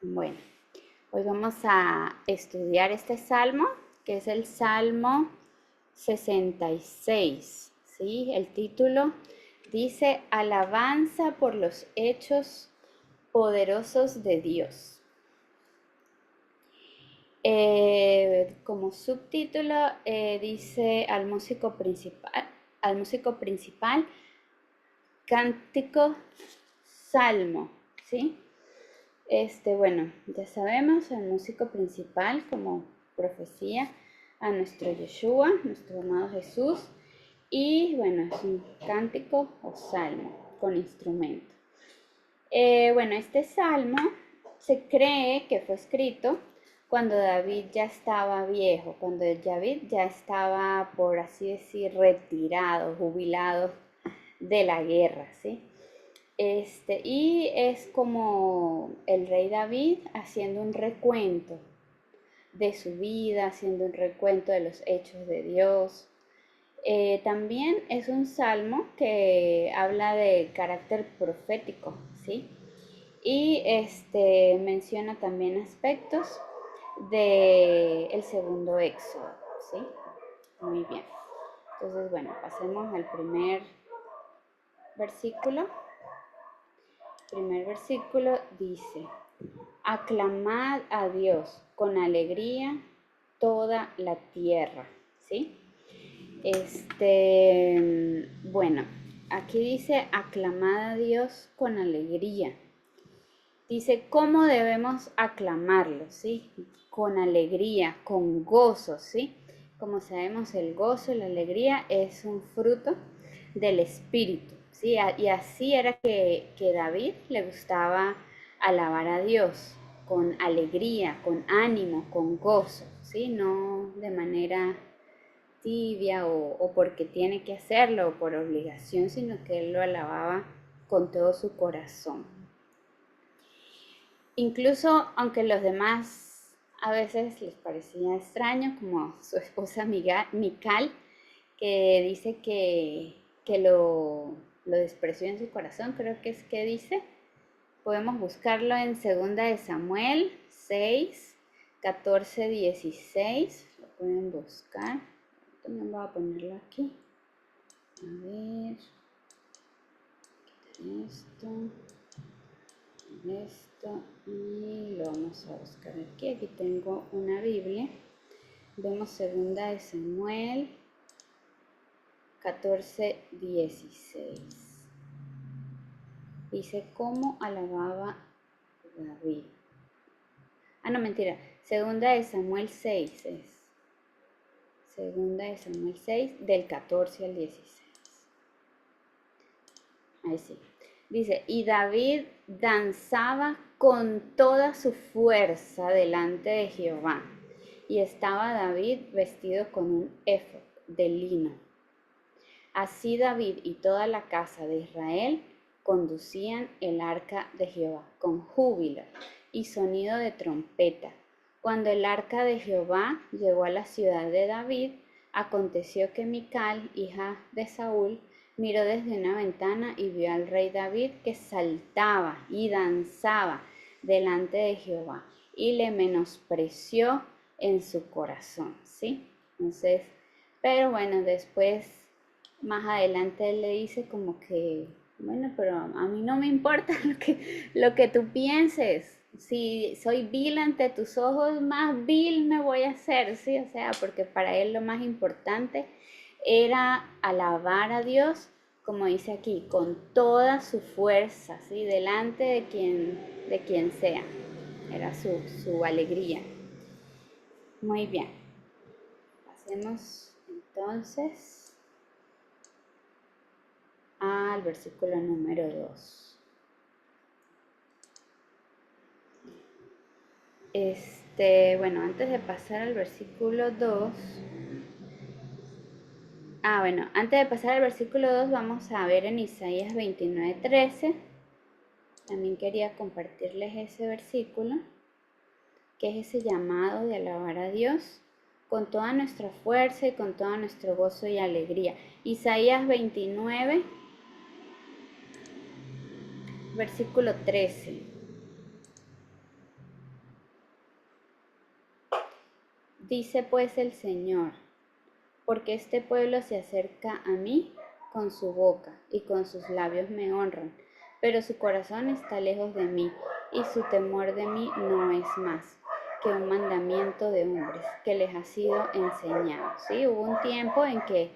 Bueno, hoy vamos a estudiar este salmo, que es el Salmo 66, ¿sí? El título dice, Alabanza por los hechos poderosos de Dios. Como subtítulo dice al músico principal, cántico, salmo, ¿sí? Bueno, ya sabemos, el músico principal como profecía a nuestro Yeshua, nuestro amado Jesús, y bueno, es un cántico o salmo con instrumento. Bueno, este salmo se cree que fue escrito cuando David ya estaba viejo, cuando David ya estaba, por así decir, retirado, jubilado de la guerra, ¿sí? Y es como el rey David haciendo un recuento de su vida, haciendo un recuento de los hechos de Dios. También es un salmo que habla de carácter profético, ¿sí? Y menciona también aspectos del segundo éxodo, ¿sí? Muy bien. Entonces, bueno, pasemos al primer versículo. El primer versículo dice, aclamad a Dios con alegría toda la tierra, ¿sí? Bueno, aquí dice aclamad a Dios con alegría. Dice cómo debemos aclamarlo, ¿sí? Con alegría, con gozo, ¿sí? Como sabemos, el gozo y la alegría es un fruto del Espíritu, ¿sí? Y así era que David le gustaba alabar a Dios, con alegría, con ánimo, con gozo, ¿sí? No de manera tibia o porque tiene que hacerlo o por obligación, sino que él lo alababa con todo su corazón. Incluso aunque los demás a veces les parecía extraño, como su esposa Mical, que dice que lo despreció en su corazón, creo que es que dice. Podemos buscarlo en 2 de Samuel 6, 14, 16. Lo pueden buscar. También voy a ponerlo aquí. A ver. Esto. Esto. Y lo vamos a buscar aquí. Aquí tengo una Biblia. Vemos 2 de Samuel 14, 16. Dice cómo alababa David. Ah, no, mentira. 2 de Samuel 6 es. 2 de Samuel 6, del 14 al 16. Ahí sí. Dice, y David danzaba con toda su fuerza delante de Jehová. Y estaba David vestido con un éfod de lino. Así David y toda la casa de Israel conducían el arca de Jehová con júbilo y sonido de trompeta. Cuando el arca de Jehová llegó a la ciudad de David, aconteció que Mical, hija de Saúl, miró desde una ventana y vio al rey David que saltaba y danzaba delante de Jehová y le menospreció en su corazón, ¿sí? Entonces, pero bueno, después más adelante él le dice como que, bueno, pero a mí no me importa lo que tú pienses. Si soy vil ante tus ojos, más vil me voy a hacer, ¿sí? O sea, porque para él lo más importante era alabar a Dios, como dice aquí, con toda su fuerza, ¿sí? Delante de quien sea. Era su alegría. Muy bien. Pasemos entonces al versículo número 2. Bueno, antes de pasar al versículo 2, bueno, antes de pasar al versículo 2 vamos a ver en Isaías 29:13. También quería compartirles ese versículo, que es ese llamado de alabar a Dios con toda nuestra fuerza y con todo nuestro gozo y alegría. Isaías 29, versículo 13. Dice pues el Señor, porque este pueblo se acerca a mí con su boca y con sus labios me honran, pero su corazón está lejos de mí y su temor de mí no es más que un mandamiento de hombres que les ha sido enseñado. ¿Sí? Hubo un tiempo en que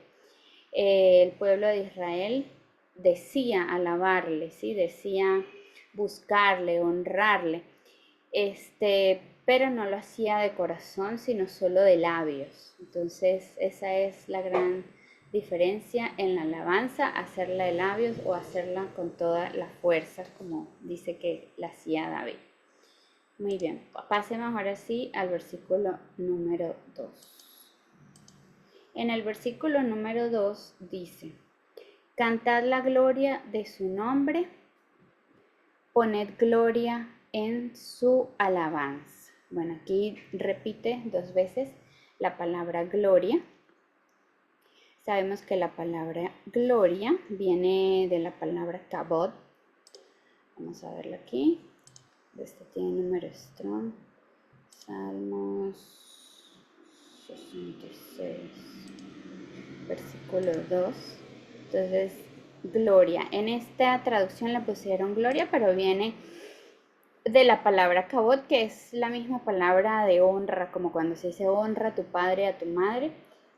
el pueblo de Israel decía alabarle, ¿sí? Decía buscarle, honrarle, pero no lo hacía de corazón, sino solo de labios. Entonces, esa es la gran diferencia en la alabanza, hacerla de labios o hacerla con toda la fuerza, como dice que la hacía David. Muy bien, pasemos ahora sí al versículo número 2. En el versículo número 2 dice, cantad la gloria de su nombre, poned gloria en su alabanza. Bueno, aquí repite 2 veces la palabra gloria. Sabemos que la palabra gloria viene de la palabra kabod. Vamos a verlo aquí. Este tiene número strong. Salmos 66, versículo 2. Entonces, gloria. En esta traducción la pusieron gloria, pero viene de la palabra kabod, que es la misma palabra de honra, como cuando se dice honra a tu padre, a tu madre,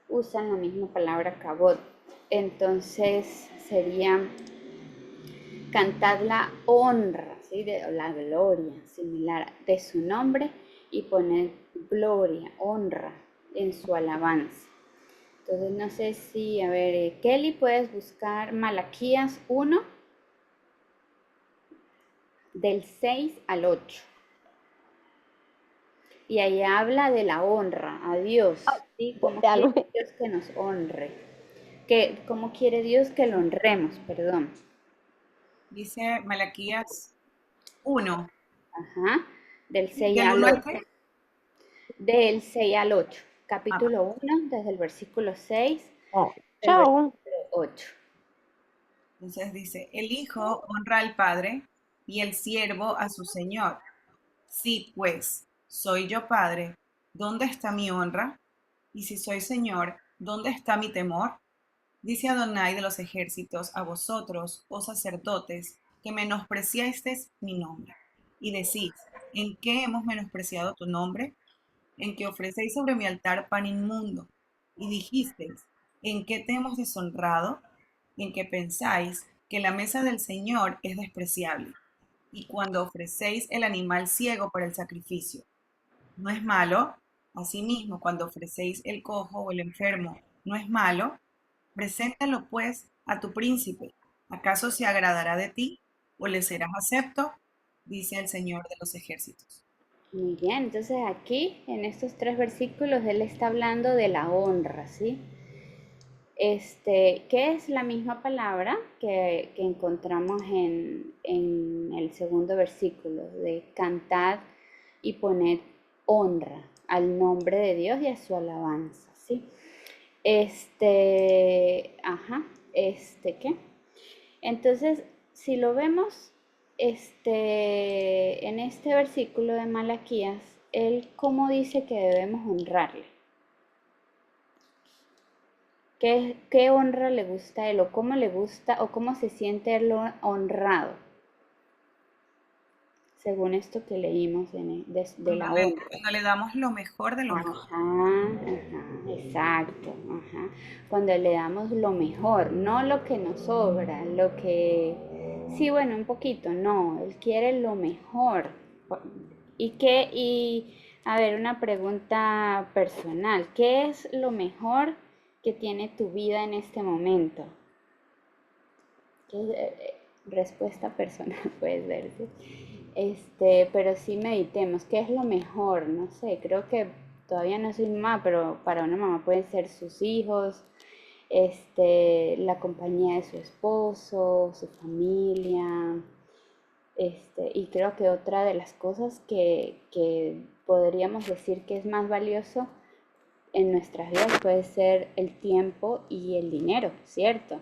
usan la misma palabra kabod. Entonces sería cantad la honra, ¿sí? La gloria, similar, de su nombre y poner gloria, honra en su alabanza. Entonces no sé si, a ver, Kelly, puedes buscar Malaquías 1, del 6 al 8. Y ahí habla de la honra a Dios, ¿sí? ¿Cómo quiere Dios que nos honre? ¿Cómo quiere Dios que lo honremos? Perdón. Dice Malaquías 1. Ajá, del 6 ¿Del al 1 al 8. qué? Del 6 al 8. Ah, Capítulo 1, desde el versículo 6 Oh, al chao. versículo 8. entonces dice, el hijo honra al padre y el siervo a su señor. Sí, pues, soy yo padre, ¿dónde está mi honra? Y si soy señor, ¿dónde está mi temor? Dice Adonai de los ejércitos a vosotros, oh sacerdotes, que menospreciasteis mi nombre. Y decís, ¿en qué hemos menospreciado tu nombre? En que ofrecéis sobre mi altar pan inmundo. Y dijisteis, ¿en qué te hemos deshonrado? En que pensáis que la mesa del Señor es despreciable. Y cuando ofrecéis el animal ciego para el sacrificio, ¿no es malo? Asimismo, cuando ofrecéis el cojo o el enfermo, ¿no es malo? Preséntalo pues a tu príncipe. ¿Acaso se agradará de ti o le serás acepto? Dice el Señor de los ejércitos. Muy bien, entonces aquí en estos 3 versículos él está hablando de la honra, ¿sí? Que es la misma palabra que encontramos en el segundo versículo, de cantar y poner honra al nombre de Dios y a su alabanza, ¿sí? ¿Qué? Entonces, si lo vemos, en este versículo de Malaquías, él cómo dice que debemos honrarle. ¿Qué honra le gusta a él o cómo le gusta o cómo se siente él honrado? Según esto que leímos de la honra. Cuando le damos lo mejor de lo mejor. Ajá, exacto, ajá. Cuando le damos lo mejor, no lo que nos sobra, lo que, sí, bueno, un poquito, no, él quiere lo mejor. A ver, una pregunta personal, ¿qué es lo mejor que tiene tu vida en este momento? Respuesta personal puedes verse. Pero sí meditemos, ¿qué es lo mejor? No sé, creo que todavía no soy mamá, pero para una mamá pueden ser sus hijos, la compañía de su esposo, su familia, y creo que otra de las cosas que podríamos decir que es más valioso en nuestras vidas puede ser el tiempo y el dinero, ¿cierto?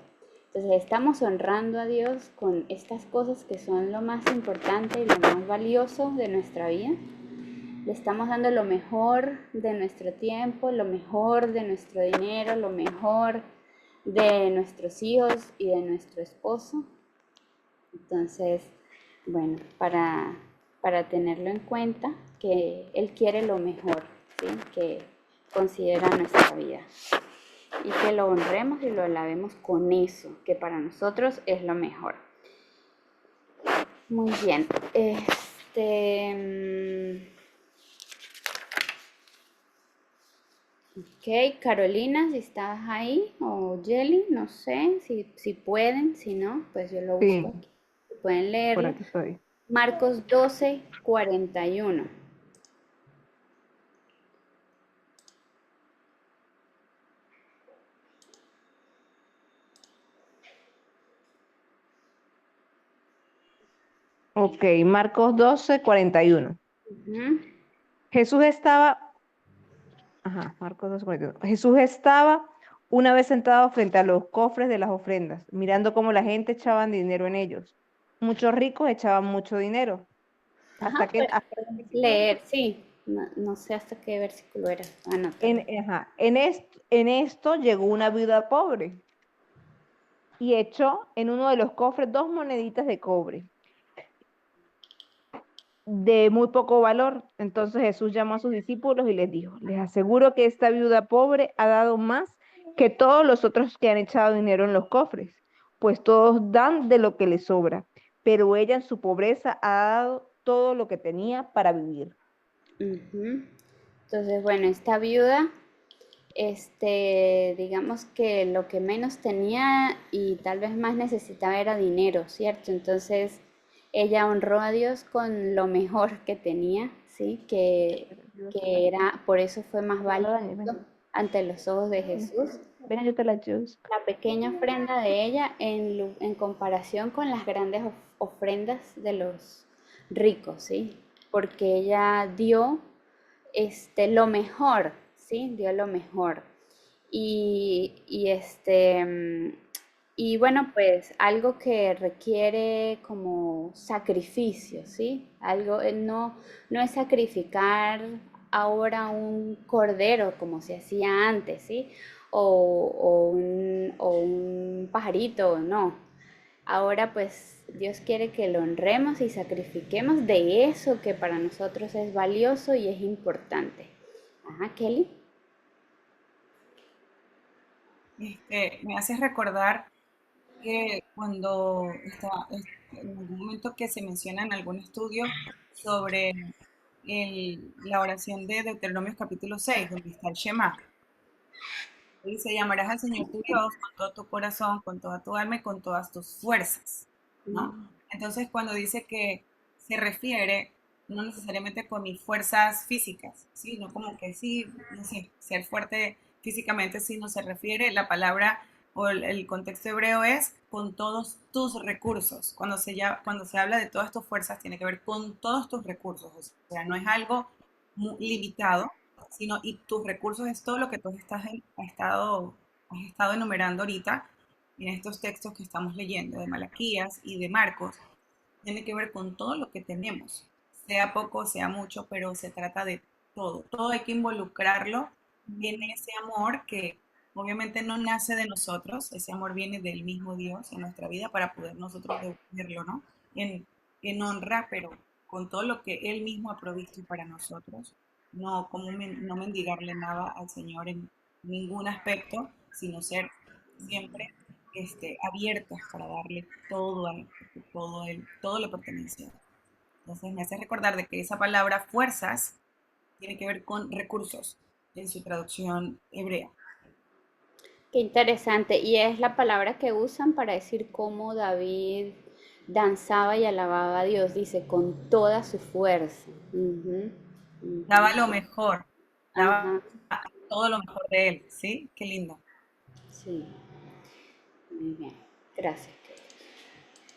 Entonces estamos honrando a Dios con estas cosas que son lo más importante y lo más valioso de nuestra vida. Le estamos dando lo mejor de nuestro tiempo, lo mejor de nuestro dinero, lo mejor de nuestros hijos y de nuestro esposo. Entonces, bueno, para tenerlo en cuenta, que Él quiere lo mejor, ¿sí? Que considera nuestra vida. Y que lo honremos y lo alabemos con eso, que para nosotros es lo mejor. Muy bien. Ok, Carolina, si estás ahí, o Jelly, no sé, si pueden, si no, pues yo lo busco Sí, aquí. Si pueden por leerlo. aquí estoy. Marcos 12:41. Ok, Marcos 12:41. Ujú. Jesús estaba, Marcos 12:41. Jesús estaba una vez sentado frente a los cofres de las ofrendas, mirando cómo la gente echaba dinero en ellos. Muchos ricos echaban mucho dinero. Ajá, ¿Hasta qué versículo era? leer, sí. No, no sé hasta qué versículo era. Anótalo. En esto llegó una viuda pobre y echó en uno de los cofres 2 moneditas de cobre de muy poco valor. Entonces Jesús llamó a sus discípulos y les dijo, les aseguro que esta viuda pobre ha dado más que todos los otros que han echado dinero en los cofres, pues todos dan de lo que les sobra, pero ella en su pobreza ha dado todo lo que tenía para vivir. Ujú. Entonces, bueno, esta viuda, digamos que lo que menos tenía y tal vez más necesitaba era dinero, ¿cierto? Entonces, ella honró a Dios con lo mejor que tenía, ¿sí? Que era, por eso fue más No lo valioso dañes, ven, ante los ojos de ven, Jesús. ven, yo te la ayudo. La pequeña ofrenda de ella en comparación con las grandes ofrendas de los ricos, ¿sí? Porque ella dio lo mejor, ¿sí? Dio lo mejor. Y bueno, pues algo que requiere como sacrificio, ¿sí? Algo, no es sacrificar ahora un cordero como se hacía antes, ¿sí? O un pajarito, no. Ahora pues Dios quiere que lo honremos y sacrifiquemos de eso que para nosotros es valioso y es importante. Ajá, Kelly. Me haces recordar que cuando en algún momento que se menciona en algún estudio sobre la oración de Deuteronomios capítulo 6 donde está el Shema, dice, llamarás al Señor tu Dios con todo tu corazón, con toda tu alma y con todas tus fuerzas, ¿no? Entonces, cuando dice que se refiere no necesariamente con mis fuerzas físicas, ¿sí? No como que sí, no sé, ser fuerte físicamente, sino se refiere, la palabra o el contexto hebreo es con todos tus recursos. Cuando se habla de todas tus fuerzas, tiene que ver con todos tus recursos, o sea, no es algo limitado, sino y tus recursos es todo lo que tú has estado enumerando ahorita en estos textos que estamos leyendo de Malaquías y de Marcos, tiene que ver con todo lo que tenemos, sea poco, sea mucho, pero se trata de todo. Todo hay que involucrarlo en ese amor que obviamente no nace de nosotros, ese amor viene del mismo Dios en nuestra vida para poder nosotros devolverlo, ¿no? En, en honra, pero con todo lo que Él mismo ha provisto para nosotros. No, no mendigarle nada al Señor en ningún aspecto, sino ser siempre abiertas para darle todo a Él, porque todo le pertenece a Él. Entonces me hace recordar de que esa palabra fuerzas tiene que ver con recursos en su traducción hebrea. Qué interesante. Y es la palabra que usan para decir cómo David danzaba y alababa a Dios. Dice, con toda su fuerza. Ujú, Daba ujú. lo mejor, daba Ajá, todo lo mejor de Él, ¿sí? Qué lindo. sí. Muy bien. Gracias.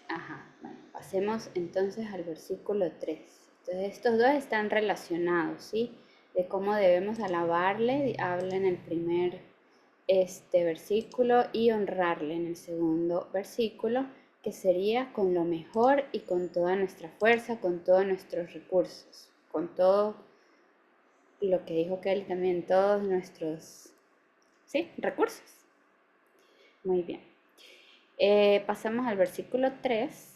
Ajá. Bueno, pasemos entonces al versículo 3. Entonces estos dos están relacionados, ¿sí? De cómo debemos alabarle, habla en el primer versículo y honrarle en el segundo versículo, que sería con lo mejor y con toda nuestra fuerza, con todos nuestros recursos, con todo, lo que dijo Kelly también, todos nuestros, sí, recursos. Muy bien. Pasamos al versículo 3.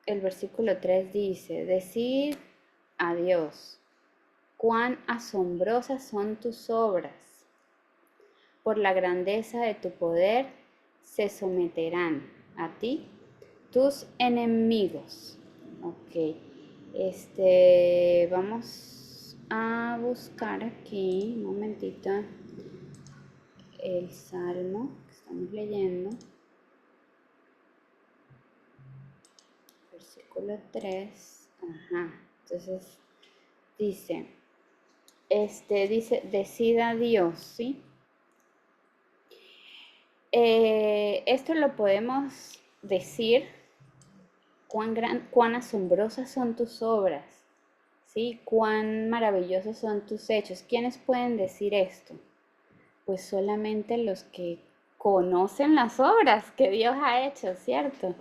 El versículo 3 dice, decid a Dios, cuán asombrosas son tus obras. Por la grandeza de tu poder se someterán a ti tus enemigos. Ok. Vamos a buscar aquí, un momentito, el salmo que estamos leyendo. Versículo 3. Ajá. Entonces dice, decida Dios, ¿sí? Esto lo podemos decir, cuán asombrosas son tus obras, ¿sí? Cuán maravillosos son tus hechos. ¿Quiénes pueden decir esto? Pues solamente los que conocen las obras que Dios ha hecho, ¿cierto?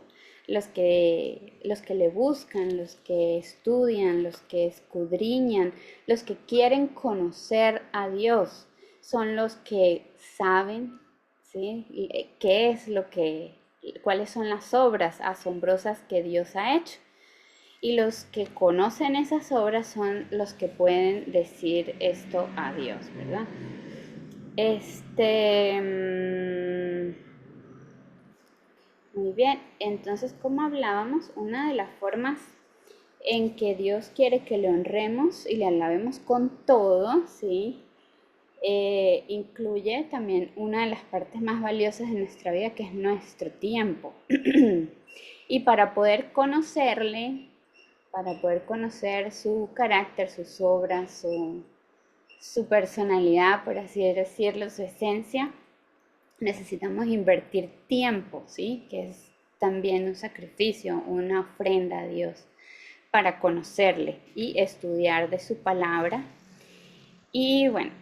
Los que le buscan, los que estudian, los que escudriñan, los que quieren conocer a Dios, son los que saben, ¿sí? ¿Qué es cuáles son las obras asombrosas que Dios ha hecho? Y los que conocen esas obras son los que pueden decir esto a Dios, ¿verdad? Muy bien, entonces como hablábamos, una de las formas en que Dios quiere que le honremos y le alabemos con todo, ¿sí? Incluye también una de las partes más valiosas de nuestra vida, que es nuestro tiempo. Y para poder conocerle, para poder conocer su carácter, sus obras, su personalidad, por así decirlo, su esencia, necesitamos invertir tiempo, ¿sí? Que es también un sacrificio, una ofrenda a Dios para conocerle y estudiar de su palabra. Y bueno,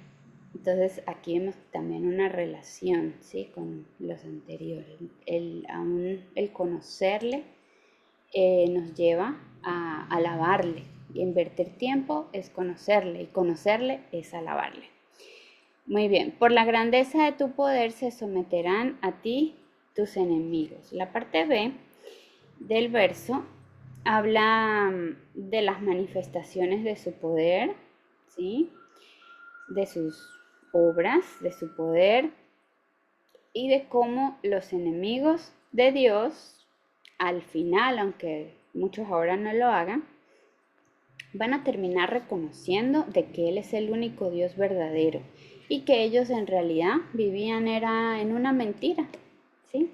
entonces aquí vemos también una relación, ¿sí? Con los anteriores. El conocerle nos lleva a alabarle. Invertir tiempo es conocerle y conocerle es alabarle. Muy bien, por la grandeza de tu poder se someterán a ti tus enemigos. La parte B del verso habla de las manifestaciones de su poder, ¿sí? De sus obras, de su poder y de cómo los enemigos de Dios, al final, aunque muchos ahora no lo hagan, van a terminar reconociendo de que Él es el único Dios verdadero y que ellos en realidad vivían era en una mentira, ¿sí?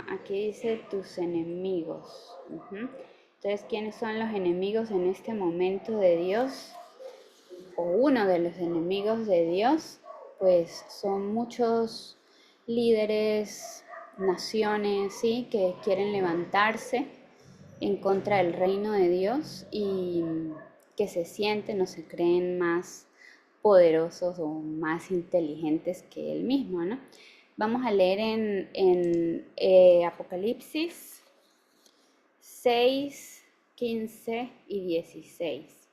Aquí dice tus enemigos. Entonces, ¿quiénes son los enemigos en este momento de Dios? O uno de los enemigos de Dios, pues son muchos líderes, naciones, ¿sí? Que quieren levantarse en contra del reino de Dios y que se sienten o se creen más poderosos o más inteligentes que él mismo, ¿no? Vamos a leer en Apocalipsis 6, 15 y 16.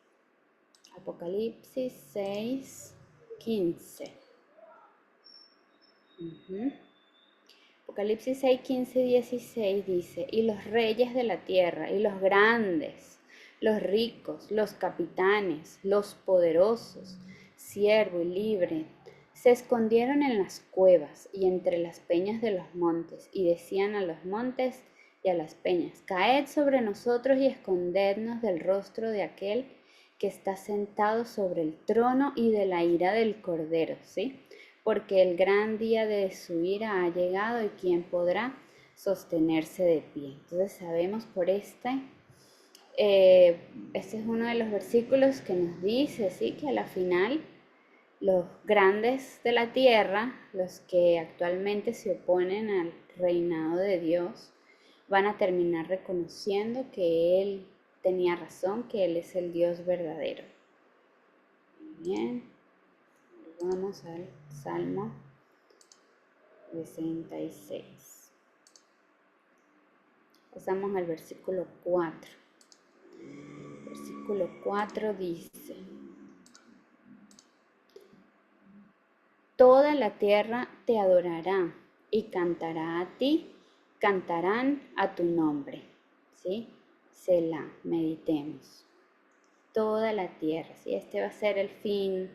Apocalipsis 6, 15. Apocalipsis 6, 15 y 16 dice, y los reyes de la tierra, y los grandes, los ricos, los capitanes, los poderosos, siervo y libre, se escondieron en las cuevas y entre las peñas de los montes, y decían a los montes y a las peñas, caed sobre nosotros y escondednos del rostro de aquel que está sentado sobre el trono y de la ira del Cordero, ¿sí? Porque el gran día de su ira ha llegado y quién podrá sostenerse de pie. Entonces sabemos por este es uno de los versículos que nos dice, ¿sí? Que a la final los grandes de la tierra, los que actualmente se oponen al reinado de Dios, van a terminar reconociendo que Él tenía razón, que Él es el Dios verdadero. Bien, vamos al Salmo 66. Pasamos al versículo 4. versículo 4 dice, toda la tierra te adorará y cantará a ti, cantarán a tu nombre. ¿Sí? Selah, meditemos. Toda la tierra, ¿sí? Este va a ser el fin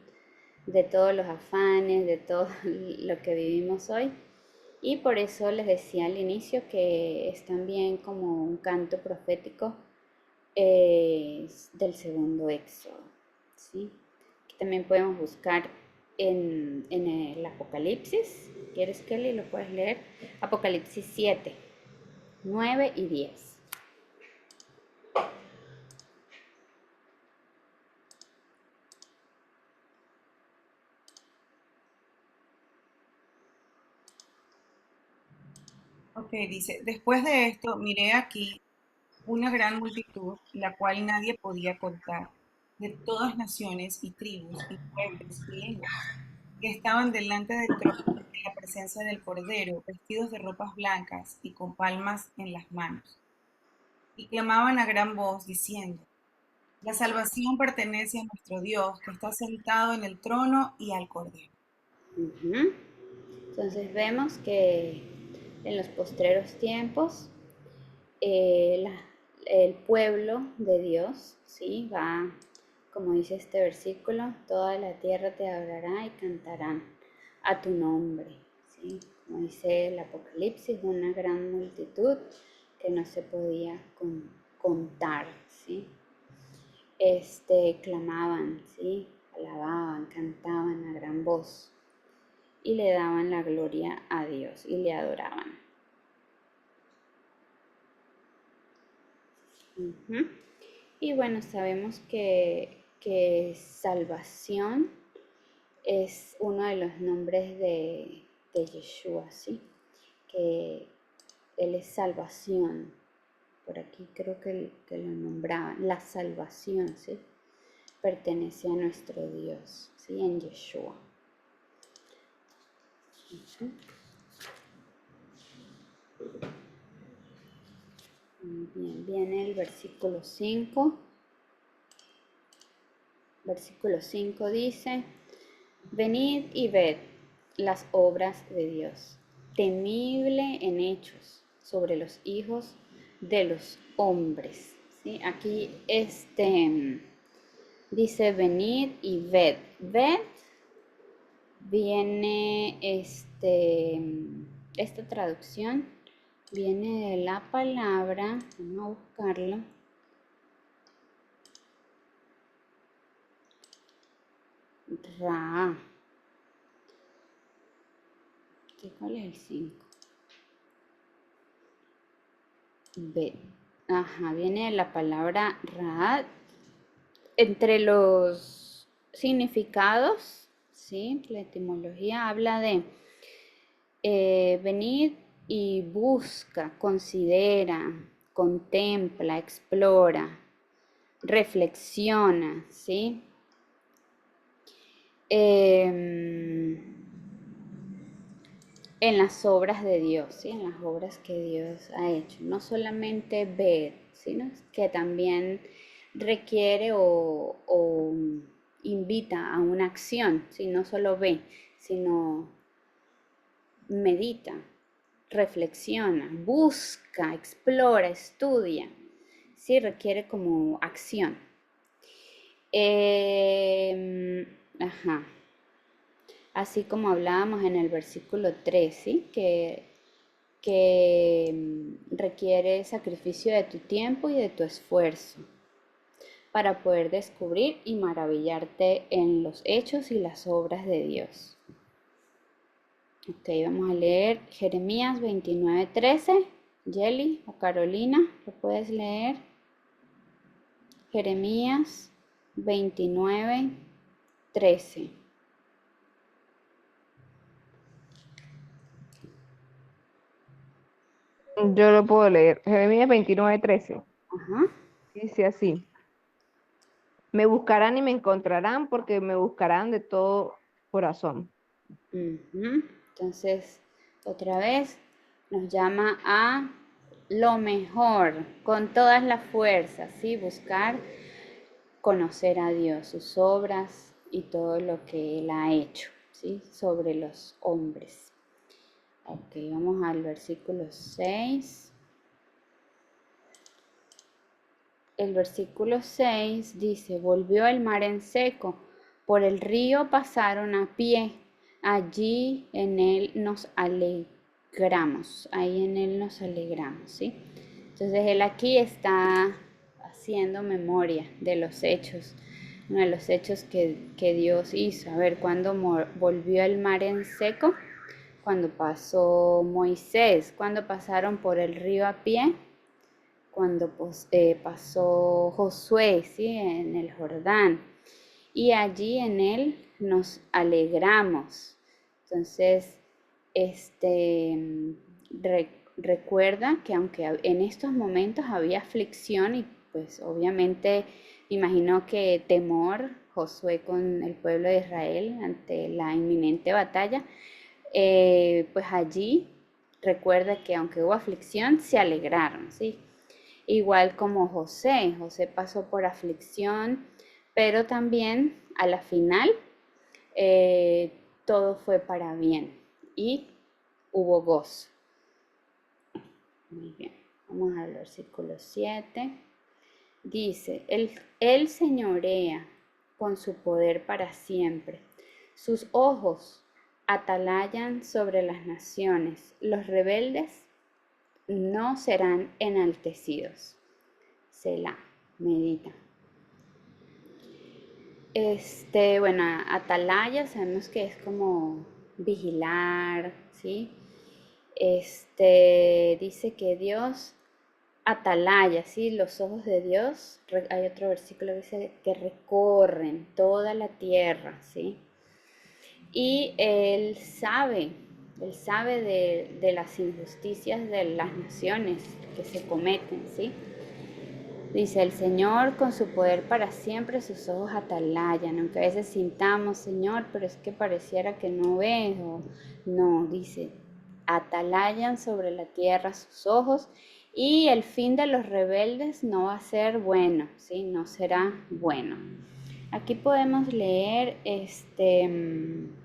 de todos los afanes, de todo lo que vivimos hoy. Y por eso les decía al inicio que es también como un canto profético del segundo éxodo. ¿Sí? Aquí también podemos buscar en el Apocalipsis. ¿Quieres, Kelly? Lo puedes leer. Apocalipsis 7, 9 y 10. Ok, dice, después de esto miré aquí una gran multitud, la cual nadie podía contar, de todas naciones y tribus y pueblos y lenguas, que estaban delante del trono en la presencia del Cordero, vestidos de ropas blancas y con palmas en las manos. Y clamaban a gran voz, diciendo, la salvación pertenece a nuestro Dios, que está sentado en el trono y al Cordero. Ujú. Entonces vemos que en los postreros tiempos el pueblo de Dios, ¿sí? Va, como dice este versículo, toda la tierra te adorará y cantarán a tu nombre, ¿sí? Como dice el Apocalipsis, una gran multitud que no se podía contar, ¿sí? Clamaban, ¿sí? Alababan, cantaban a gran voz y le daban la gloria a Dios y le adoraban. Ujú. Y bueno, sabemos que salvación es uno de los nombres de Yeshua, ¿sí? Que Él es salvación. Por aquí creo que lo nombraban. La salvación, ¿sí? Pertenece a nuestro Dios, ¿sí? En Yeshua. Ujú. Bien, viene el versículo 5. Versículo 5 dice, venid y ved las obras de Dios, temible en hechos sobre los hijos de los hombres. ¿Sí? Aquí dice venid y ved. Ved viene esta traducción viene de la palabra, vamos a buscarlo. Ra. ¿Cuál es el 5? B. Ajá, viene de la palabra Raad. Entre los significados, ¿sí? La etimología habla de venir y busca, considera, contempla, explora, reflexiona, ¿sí? En las obras de Dios, ¿sí? En las obras que Dios ha hecho. No solamente ver, sino que también requiere o invita a una acción, ¿sí? No solo ve, sino medita, reflexiona, busca, explora, estudia, ¿sí? Requiere como acción. Ajá. Así como hablábamos en el versículo 3, ¿sí? que requiere sacrificio de tu tiempo y de tu esfuerzo para poder descubrir y maravillarte en los hechos y las obras de Dios. Ok, vamos a leer Jeremías 29:13. Yeli o Carolina, ¿lo puedes leer? Jeremías 29:13. Yo lo puedo leer. Jeremías 29:13. Ajá. Dice así. Me buscarán y me encontrarán porque me buscarán de todo corazón. Entonces, otra vez nos llama a lo mejor, con todas las fuerzas, ¿sí? Buscar conocer a Dios, sus obras y todo lo que Él ha hecho, ¿sí? Sobre los hombres. Ok, vamos al versículo 6. El versículo 6 dice, volvió el mar en seco, por el río pasaron a pie, allí en él nos alegramos, ahí en él nos alegramos, ¿sí? Entonces él aquí está haciendo memoria de los hechos, uno de los hechos que Dios hizo. A ver, ¿cuándo volvió el mar en seco? Cuando pasó Moisés, cuando pasaron por el río a pie, cuando pasó Josué, ¿sí? En el Jordán, y allí en él nos alegramos. Entonces, recuerda que aunque en estos momentos había aflicción y pues obviamente imaginó que temor Josué con el pueblo de Israel ante la inminente batalla, pues allí recuerda que aunque hubo aflicción, se alegraron, ¿sí? Igual como José, José pasó por aflicción, pero también a la final eh, todo fue para bien y hubo gozo. Muy bien, vamos al versículo 7. Dice, él señorea con su poder para siempre. Sus ojos atalayan sobre las naciones. Los rebeldes no serán enaltecidos. Selah, medita. Bueno, atalaya sabemos que es como vigilar, ¿sí? Dice que Dios atalaya, ¿sí? Los ojos de Dios, hay otro versículo que dice que recorren toda la tierra, ¿sí? Y Él sabe de las injusticias de las naciones que se cometen, ¿sí? Dice, el Señor con su poder para siempre sus ojos atalayan, aunque a veces sintamos, Señor, pero es que pareciera que no ves, o no, dice, atalayan sobre la tierra sus ojos y el fin de los rebeldes no va a ser bueno, ¿sí? No será bueno. Aquí podemos leer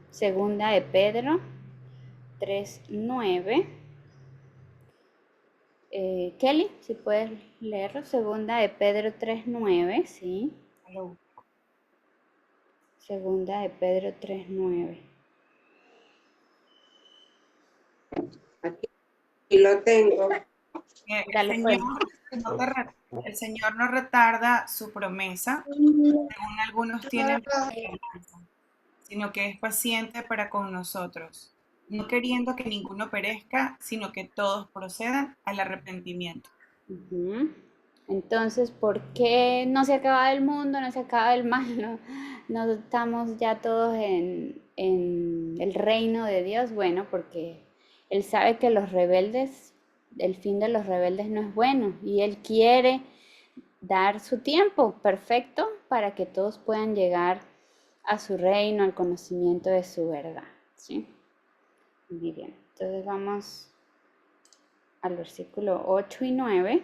segunda de Pedro 3:9. Kelly, si puedes leerlo, segunda de Pedro 3:9, ¿sí? Segunda de Pedro 3:9. Aquí lo tengo. Dale pues. El Señor no retarda su promesa, según algunos tienen esperanza, sino que es paciente para con nosotros, no queriendo que ninguno perezca, sino que todos procedan al arrepentimiento. Ujú. Entonces, ¿por qué no se acaba el mundo, no se acaba el mal? No estamos ya todos en el reino de Dios. Bueno, porque Él sabe que los rebeldes, el fin de los rebeldes no es bueno y Él quiere dar su tiempo perfecto para que todos puedan llegar a su reino, al conocimiento de su verdad, ¿sí? Muy bien, entonces vamos al versículo 8 y 9.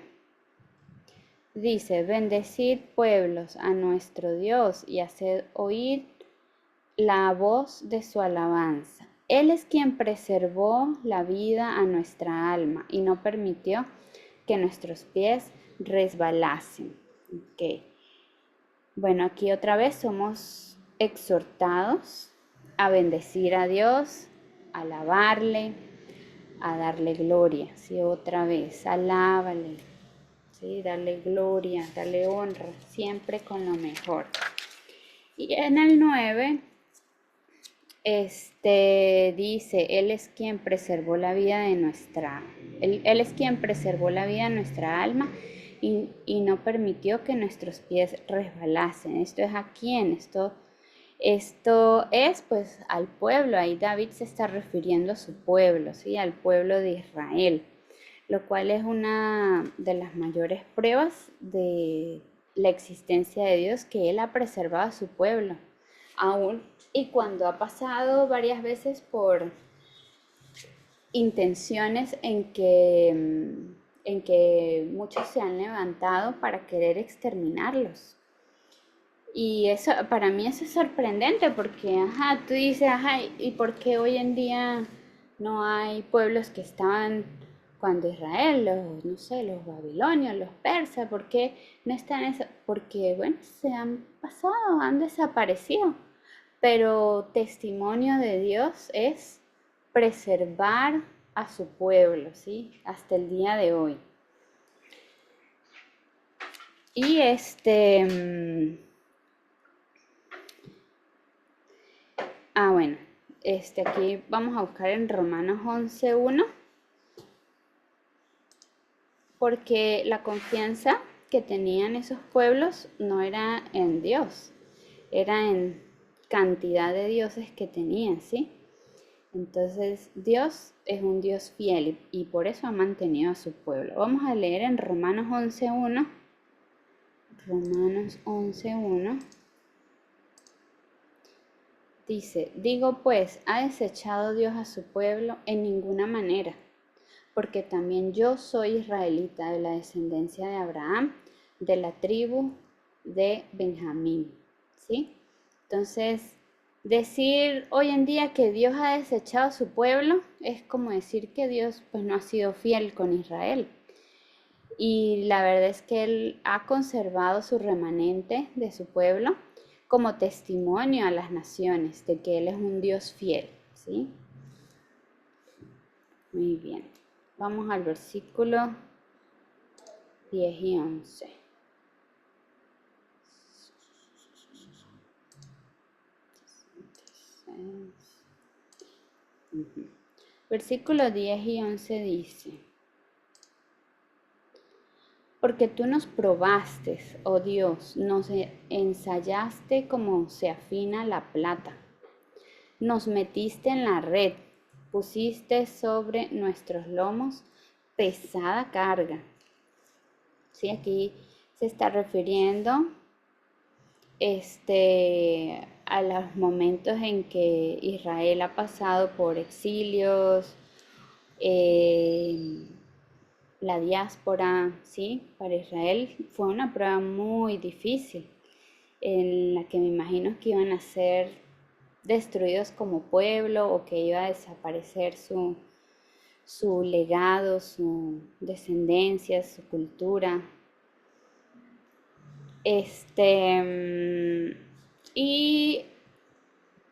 Dice, bendecid pueblos a nuestro Dios y haced oír la voz de su alabanza. Él es quien preservó la vida a nuestra alma y no permitió que nuestros pies resbalasen. Okay. Bueno, aquí otra vez somos exhortados a bendecir a Dios, a alabarle, a darle gloria. Sí, otra vez, alábale, sí, darle gloria, darle honra, siempre con lo mejor. Y en el 9, dice, Él es quien preservó la vida de Él es quien preservó la vida de nuestra alma y no permitió que nuestros pies resbalasen. ¿Esto es a quién? Esto es pues al pueblo. Ahí David se está refiriendo a su pueblo, ¿sí? Al pueblo de Israel, lo cual es una de las mayores pruebas de la existencia de Dios, que Él ha preservado a su pueblo aún, y cuando ha pasado varias veces por intenciones en que muchos se han levantado para querer exterminarlos. Y eso, para mí eso es sorprendente porque, ajá, tú dices, ajá, ¿y por qué hoy en día no hay pueblos que estaban cuando Israel, los, no sé, los babilonios, los persas, ¿por qué no están eso? Porque, bueno, se han pasado, han desaparecido. Pero testimonio de Dios es preservar a su pueblo, ¿sí? Hasta el día de hoy. Y bueno, aquí vamos a buscar en Romanos 11:1, porque la confianza que tenían esos pueblos no era en Dios, era en cantidad de dioses que tenían, ¿sí? Entonces Dios es un Dios fiel y por eso ha mantenido a su pueblo. Vamos a leer en Romanos 11:1. Romanos 11:1. Dice, digo pues, ¿ha desechado Dios a su pueblo? En ninguna manera, porque también yo soy israelita de la descendencia de Abraham, de la tribu de Benjamín. ¿Sí? Entonces, decir hoy en día que Dios ha desechado a su pueblo es como decir que Dios pues no ha sido fiel con Israel. Y la verdad es que Él ha conservado su remanente de su pueblo como testimonio a las naciones de que Él es un Dios fiel, ¿sí? Muy bien. Vamos al versículo 10 y 11. Versículo 10 y 11 dice, porque tú nos probaste, oh Dios, nos ensayaste como se afina la plata. Nos metiste en la red, pusiste sobre nuestros lomos pesada carga. Sí, aquí se está refiriendo a los momentos en que Israel ha pasado por exilios, eh, la diáspora, ¿sí? Para Israel fue una prueba muy difícil, en la que me imagino que iban a ser destruidos como pueblo o que iba a desaparecer su legado, su descendencia, su cultura. Y,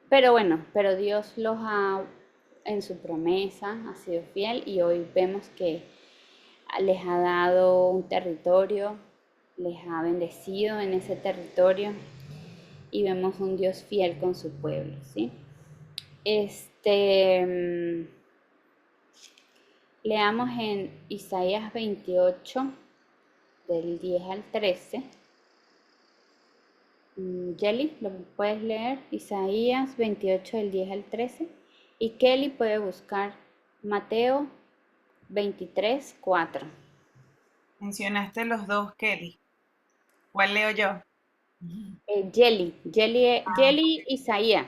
pero bueno, pero Dios los ha, en su promesa, ha sido fiel y hoy vemos que les ha dado un territorio, les ha bendecido en ese territorio y vemos un Dios fiel con su pueblo, ¿sí? Leamos en Isaías 28, del 10 al 13. Jelly, ¿lo puedes leer? Isaías 28, del 10 al 13. Y Kelly puede buscar Mateo 23, 4. Mencionaste los dos, Kelly. ¿Cuál leo yo? Jelly Isaías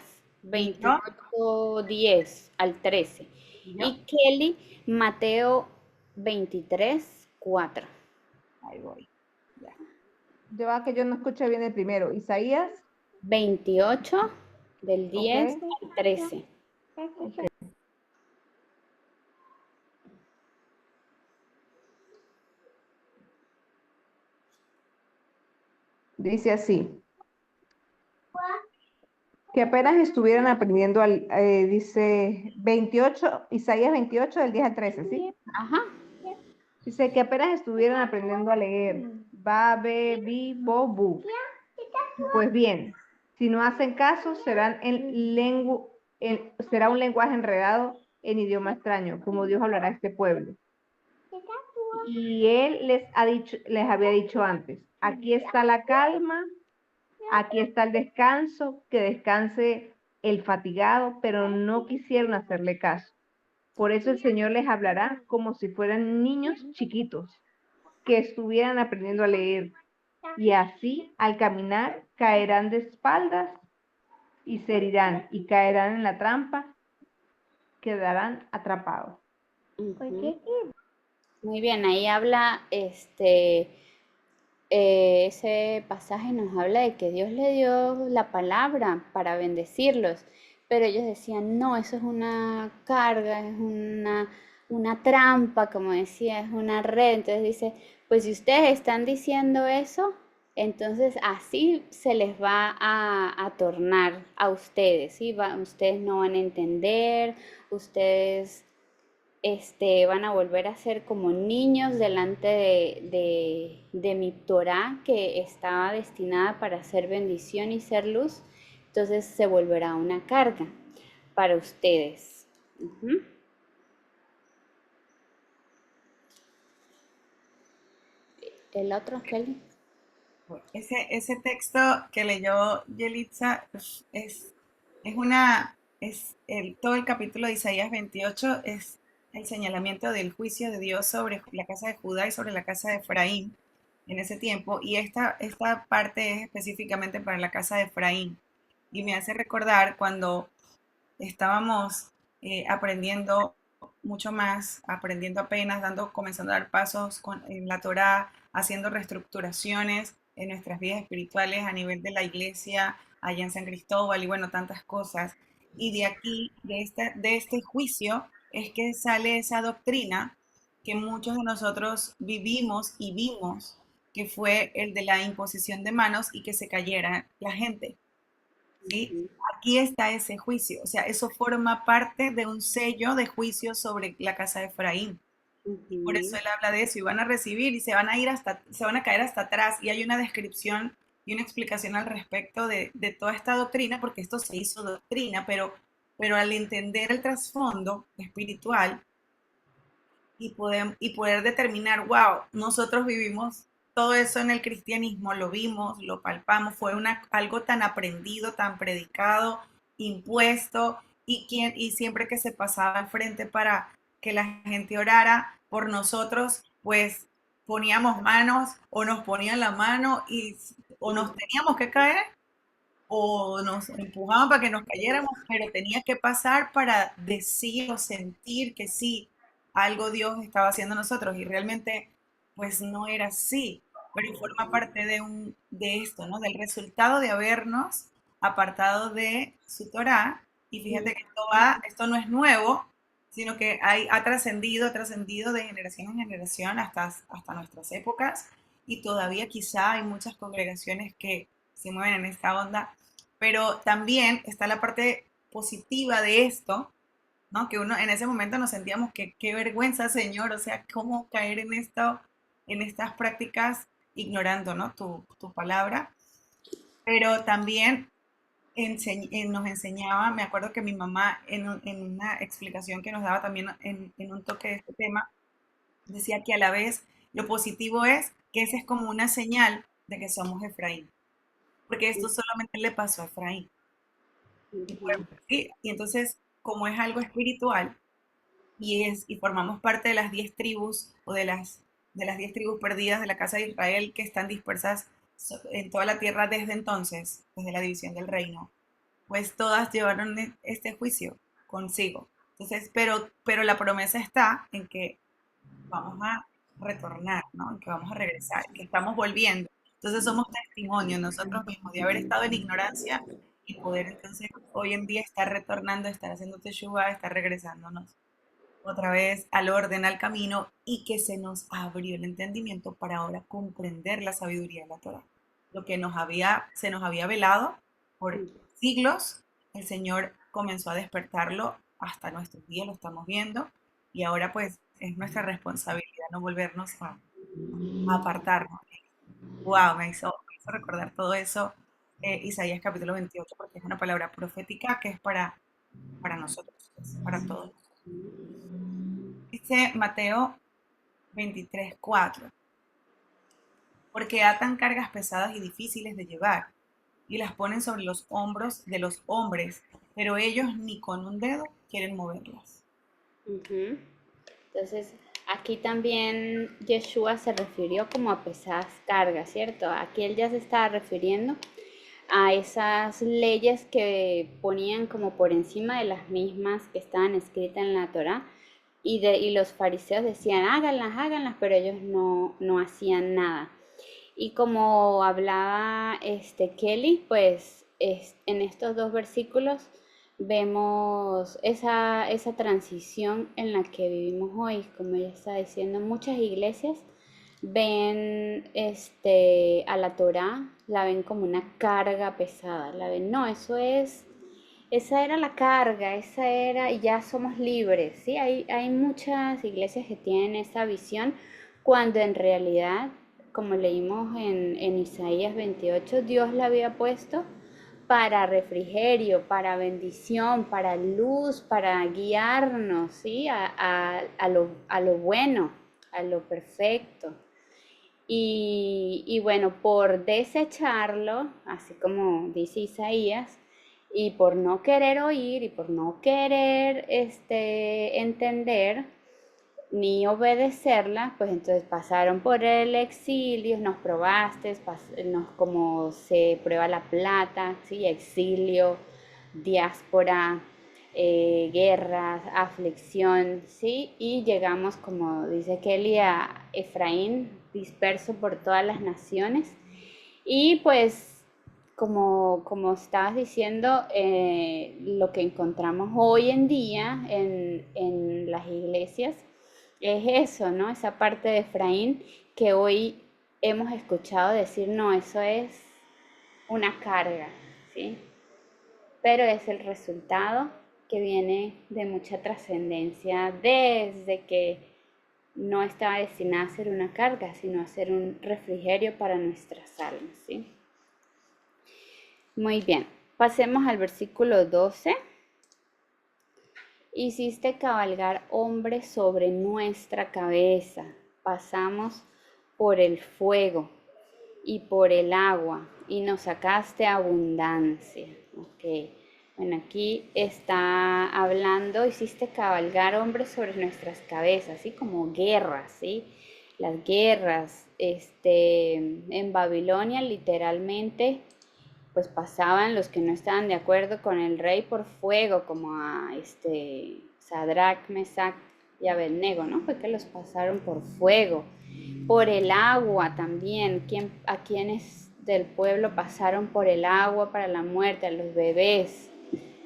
¿Y yo? 28, 10 al 13. ¿Y yo? Y Kelly Mateo 23, 4. Ahí voy. Ya. Que yo no escuché bien el primero. Isaías, 28, del 10 ok. al 13. Dice así, que apenas estuvieran aprendiendo, dice 28, Isaías 28 del 10 al 13, ¿sí? Ajá. Dice que apenas estuvieran aprendiendo a leer. Ba, be, bi, bo, bu. Pues bien, si no hacen caso, será un lenguaje enredado en idioma extraño, como Dios hablará a este pueblo. Y él les había dicho antes, aquí está la calma, aquí está el descanso, que descanse el fatigado, pero no quisieron hacerle caso. Por eso el Señor les hablará como si fueran niños chiquitos que estuvieran aprendiendo a leer. Y así, al caminar, caerán de espaldas y se herirán y caerán en la trampa, quedarán atrapados. Muy bien, ahí habla ese pasaje nos habla de que Dios le dio la palabra para bendecirlos, pero ellos decían, no, eso es una carga, es una trampa, como decía, es una red. Entonces dice, pues si ustedes están diciendo eso, entonces así se les va a tornar a ustedes, ¿sí? Ustedes no van a entender, ustedes van a volver a ser como niños delante de mi Torah que estaba destinada para ser bendición y ser luz, entonces se volverá una carga para ustedes. Ujú. El otro, Kelly. Ese texto que leyó Yelitza es una, todo el capítulo de Isaías 28 es el señalamiento del juicio de Dios sobre la casa de Judá y sobre la casa de Efraín en ese tiempo. Y esta parte es específicamente para la casa de Efraín. Y me hace recordar cuando estábamos aprendiendo mucho más, aprendiendo apenas, comenzando a dar pasos en la Torá, haciendo reestructuraciones en nuestras vidas espirituales a nivel de la iglesia, allá en San Cristóbal y bueno, tantas cosas. Y de aquí, de este juicio, es que sale esa doctrina que muchos de nosotros vivimos y vimos, que fue el de la imposición de manos y que se cayera la gente. ¿Sí? Ujú, Aquí está ese juicio, o sea, eso forma parte de un sello de juicio sobre la casa de Efraín. Y por eso ujú, él habla de eso, y van a recibir y se van a caer hasta atrás. Y hay una descripción y una explicación al respecto de toda esta doctrina, porque esto se hizo doctrina, pero al entender el trasfondo espiritual, y poder determinar, wow, nosotros vivimos todo eso en el cristianismo, lo vimos, lo palpamos, fue algo tan aprendido, tan predicado, impuesto, y siempre que se pasaba al frente para que la gente orara por nosotros, pues poníamos manos o nos ponían la mano o nos teníamos que caer o nos empujaban para que nos cayéramos, pero tenía que pasar para decir o sentir que sí, algo Dios estaba haciendo nosotros y realmente pues no era así, pero forma parte de esto, ¿no? Del resultado de habernos apartado de su Torá. Y fíjate que esto no es nuevo, sino que ha trascendido de generación en generación hasta nuestras épocas, y todavía quizá hay muchas congregaciones que se mueven en esta onda, pero también está la parte positiva de esto, ¿no? Que uno en ese momento nos sentíamos que qué vergüenza, Señor, o sea, cómo caer en estas prácticas ignorando, ¿no? Tu palabra, pero también nos enseñaba, me acuerdo que mi mamá en una explicación que nos daba también en un toque de este tema, decía que a la vez lo positivo es que esa es como una señal de que somos Efraín, porque esto solamente le pasó a Efraín. ujú, ¿Sí? Y entonces, como es algo espiritual y formamos parte de las 10 tribus o de las 10 tribus perdidas de la casa de Israel que están dispersas en toda la tierra desde entonces, desde la división del reino, pues todas llevaron este juicio consigo. Entonces, pero la promesa está en que vamos a retornar, ¿no? En que vamos a regresar, que estamos volviendo. Entonces somos testimonio nosotros mismos de haber estado en ignorancia y poder entonces hoy en día estar retornando, estar haciendo teshuva, estar regresándonos otra vez al orden, al camino, y que se nos abrió el entendimiento para ahora comprender la sabiduría de la Torah. Lo que se nos había velado por siglos, el Señor comenzó a despertarlo hasta nuestros días, lo estamos viendo, y ahora pues es nuestra responsabilidad no volvernos a apartarnos. Wow, me hizo recordar todo eso, Isaías capítulo 28, porque es una palabra profética que es para nosotros, es para todos. Dice Mateo 23:4, porque atan cargas pesadas y difíciles de llevar y las ponen sobre los hombros de los hombres, pero ellos ni con un dedo quieren moverlas. ujú. Entonces, aquí también Yeshua se refirió como a pesadas cargas, ¿cierto? Aquí él ya se estaba refiriendo a esas leyes que ponían como por encima de las mismas que estaban escritas en la Torá, y los fariseos decían, háganlas, háganlas, pero ellos no hacían nada. Y como hablaba Kelly, pues en estos dos versículos vemos esa transición en la que vivimos hoy. Como ella está diciendo, muchas iglesias ven a la Torá, la ven como una carga pesada, la ven, no, esa era la carga, esa era, y ya somos libres, ¿sí? Hay muchas iglesias que tienen esa visión, cuando en realidad, como leímos en Isaías 28, Dios la había puesto para refrigerio, para bendición, para luz, para guiarnos, ¿sí? A lo bueno, a lo perfecto. Y bueno, por desecharlo, así como dice Isaías, y por no querer oír y por no querer entender ni obedecerla, pues entonces pasaron por el exilio, nos probaste, como se prueba la plata, ¿sí? Exilio, diáspora, guerras, aflicción, ¿sí? Y llegamos, como dice Kelly, a Efraín, disperso por todas las naciones. Y pues, como estabas diciendo, lo que encontramos hoy en día en las iglesias es eso, ¿no? Esa parte de Efraín que hoy hemos escuchado decir, no, eso es una carga, ¿sí? Pero es el resultado que viene de mucha trascendencia desde que no estaba destinada a ser una carga, sino a ser un refrigerio para nuestras almas, ¿sí? Muy bien, pasemos al versículo 12. Hiciste cabalgar hombres sobre nuestra cabeza, pasamos por el fuego y por el agua, y nos sacaste abundancia. Ok, bueno, aquí está hablando, hiciste cabalgar hombres sobre nuestras cabezas, así como guerras, ¿sí? Las guerras, en Babilonia literalmente, pues pasaban los que no estaban de acuerdo con el rey por fuego, como a Sadrach, Mesach y Abednego, ¿no? Fue que los pasaron por fuego, por el agua también, a quienes del pueblo pasaron por el agua para la muerte, a los bebés,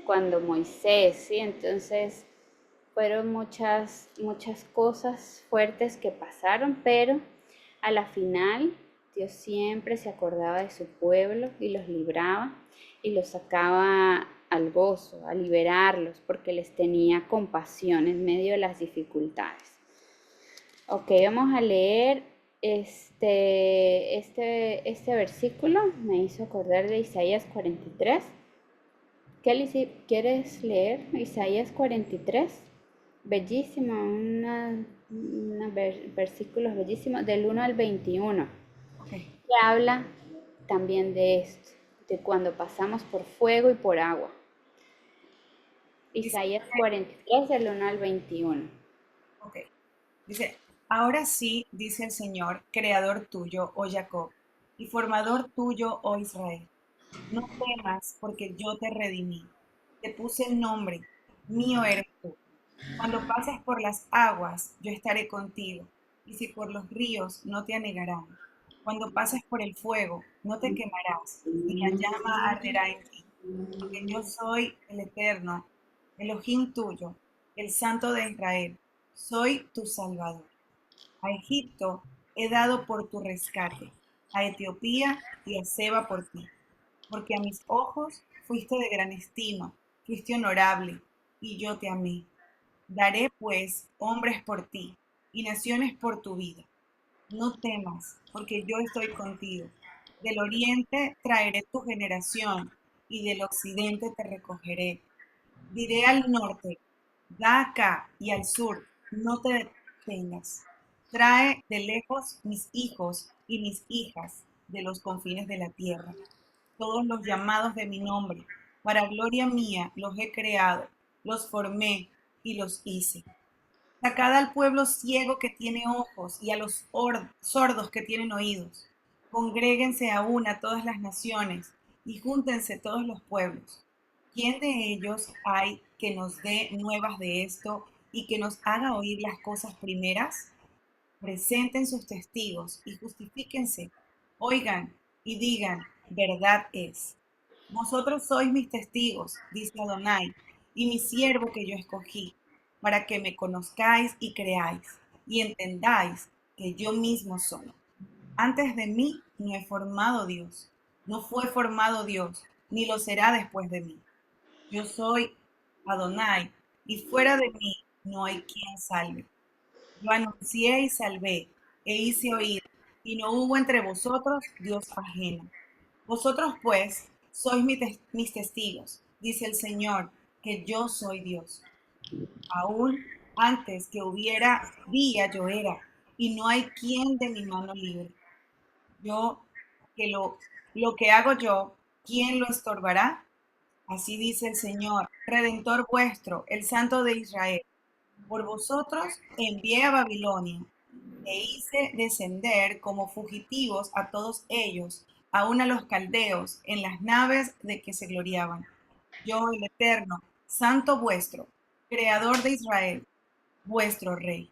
cuando Moisés, ¿sí? Entonces fueron muchas cosas fuertes que pasaron, pero a la final Dios siempre se acordaba de su pueblo y los libraba y los sacaba al gozo, a liberarlos, porque les tenía compasión en medio de las dificultades. Ok, vamos a leer este versículo. Me hizo acordar de Isaías 43. Kelly, si quieres leer Isaías 43, bellísimo, versículos bellísimos, del 1 al 21, Ok. que habla también de esto, de cuando pasamos por fuego y por agua. Dice, Isaías 43, del 1 al 21. ok. Dice, ahora sí, dice el Señor, creador tuyo, oh Jacob, y formador tuyo, oh Israel. No temas, porque yo te redimí. Te puse el nombre, mío eres tú. Cuando pases por las aguas, yo estaré contigo, y si por los ríos, no te anegarán. Cuando pases por el fuego, no te quemarás, ni la llama arderá en ti, porque yo soy el Eterno, Elohim tuyo, el Santo de Israel. Soy tu Salvador. A Egipto he dado por tu rescate, a Etiopía y a Seba por ti, porque a mis ojos fuiste de gran estima, fuiste honorable, y yo te amé. Daré pues hombres por ti, y naciones por tu vida. No temas, porque yo estoy contigo. Del oriente traeré tu generación, y del occidente te recogeré. Diré al norte, da acá, y al sur, no te detengas. Trae de lejos mis hijos y mis hijas de los confines de la tierra, todos los llamados de mi nombre. Para gloria mía los he creado, los formé y los hice. Sacad al pueblo ciego que tiene ojos y a los sordos que tienen oídos. Congréguense a una todas las naciones y júntense todos los pueblos. ¿Quién de ellos hay que nos dé nuevas de esto y que nos haga oír las cosas primeras? Presenten sus testigos y justifíquense. Oigan y digan, verdad es. Vosotros sois mis testigos, dice Adonai, y mi siervo que yo escogí, para que me conozcáis y creáis, y entendáis que yo mismo soy. Antes de mí no he formado Dios, no fue formado Dios, ni lo será después de mí. Yo soy Adonai, y fuera de mí no hay quien salve. Yo anuncié y salvé, e hice oír, y no hubo entre vosotros Dios ajeno. Vosotros pues sois mis testigos, dice el Señor, que yo soy Dios. Aún antes que hubiera día yo era, y no hay quien de mi mano libre. Yo, que lo que hago yo, ¿quién lo estorbará? Así dice el Señor, Redentor vuestro, el Santo de Israel. Por vosotros envié a Babilonia e hice descender como fugitivos a todos ellos, aun a los caldeos, en las naves de que se gloriaban. Yo, el Eterno, Santo vuestro, Creador de Israel, vuestro Rey.